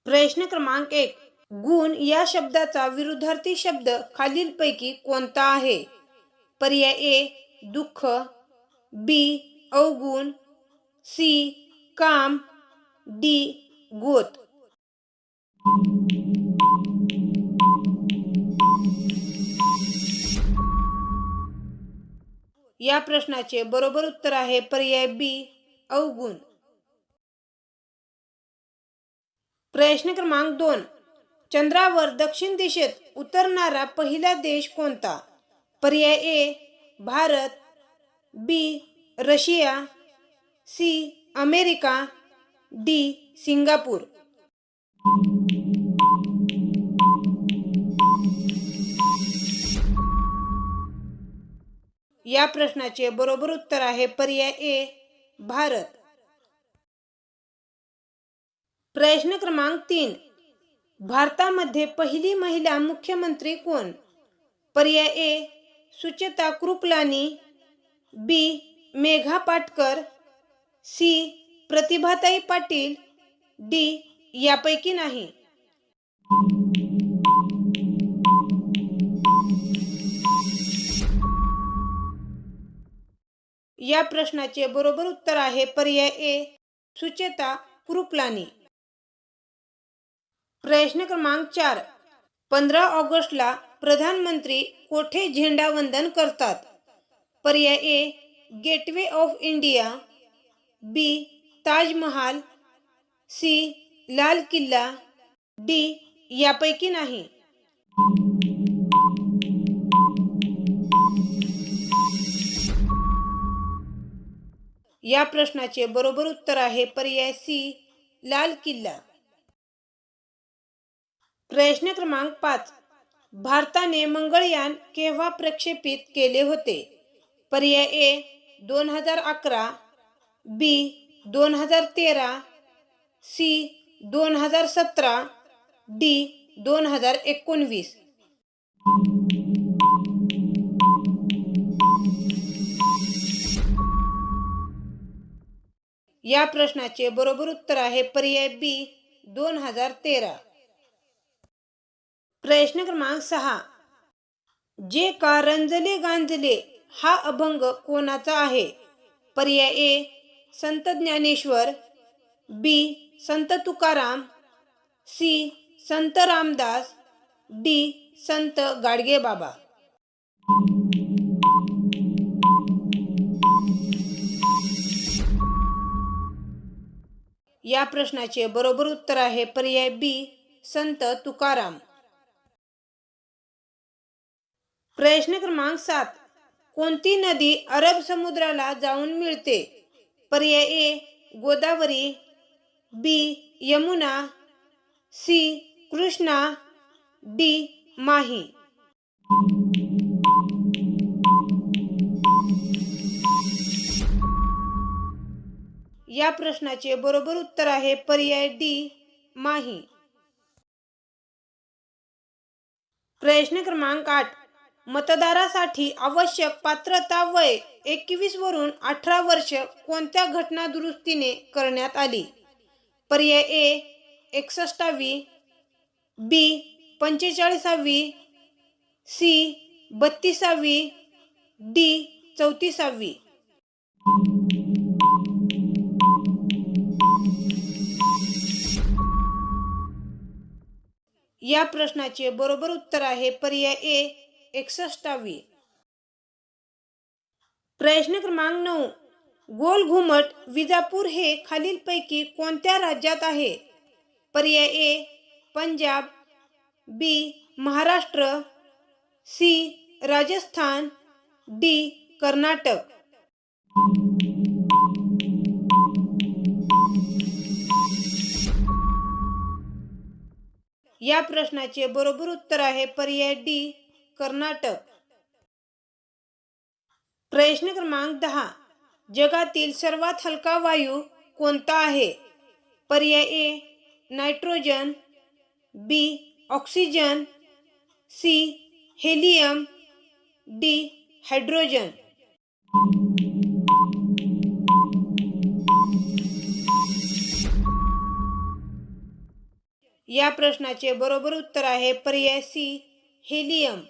प्रश्न क्रमांक 1. गुण या शब्दाचा विरुद्धार्थी शब्द खालीलपैकी कोणता आहे? पर्याय ए. दुःख, बी. अवगुण, सी. काम, डी. गोत. या प्रश्नाचे बरोबर उत्तर आहे पर्याय बी. अवगुण. प्रश्न क्रमांक 2. चंद्रावर दक्षिण दिशेत उतरणारा पहिला देश कोणता? पर्याय A. Bharat, B. Russia, C. America, D. Singapore. या प्रश्नाचे बरोबर उत्तर आहे पर्याय ए. भारत. प्रश्न क्रमांक 3. भारतामध्ये पहिली महिला मुख्यमंत्री कोण? पर्याय ए. सुचेता कृपलानी, बी. मेघा पाटकर, सी. प्रतिभाताई पाटील, डी. यापैकी नाही. या प्रश्नाचे बरोबर उत्तर आहे पर्याय ए. सुचेता कृपलानी. प्रश्न क्रमांक 4. 15 ऑगस्टला प्रधानमंत्री कोठे झेंडावंदन करतात? पर्याय A. Gateway of India, B. Taj Mahal, C. Lal Killa, D. यापैकी नाही. या प्रश्नाचे बरोबर उत्तर आहे पर्याय सी. लाल किल्ला. प्रश्न क्रमांक 5. भारताने मंगळयान केव्हा प्रक्षेपित केले होते? पर्याय ए. 2011, बी. 2013, सी. 2017, डी. 2019. या प्रश्नाचे बरोबर उत्तर आहे पर्याय बी. 2013. प्रश्न क्रमांक 6. जे का रंजले गांजले हा अभंग कोणाचा आहे? पर्याय ए. संत ज्ञानेश्वर, बी. संत तुकाराम, सी. संत रामदास, डी. संत गाडगेबाबा. या प्रश्नाचे बरोबर उत्तर आहे पर्याय बी. संत तुकाराम. प्रश्न क्रमांक 7. कोणती नदी अरब समुद्राला जाऊन मिळते? पर्याय ए. गोदावरी, बी. यमुना, सी. कृष्णा, डी. माही. या प्रश्नाचे बरोबर उत्तर आहे पर्याय डी. माही. प्रश्न क्रमांक 8. मतदारासाठी आवश्यक पात्रता वय 21 वरून 18 वर्ष कोणत्या घटना दुरुस्तीने करण्यात आली? पर्याय ए. 61वी, बी. 45वी, सी. 32वी, डी. 34वी. या प्रश्नाचे बरोबर उत्तर आहे पर्याय ए. 61वी. प्रश्न क्रमांक 9. गोल घुमट विजापूर हे खालीलपैकी कोणत्या राज्यात आहे? पर्याय ए. पंजाब, बी. महाराष्ट्र, सी. राजस्थान, डी. कर्नाटक. या प्रश्नाचे बरोबर उत्तर आहे पर्याय डी. कर्नाटक. प्रश्न क्रमांक 10. जगातील सर्वात हलका वायू कोणता आहे? पर्याय A. Nitrogen, B. Oxygen, C. Helium, D. Hydrogen. या प्रश्नाचे बरोबर उत्तर आहे पर्याय सी हेलियम.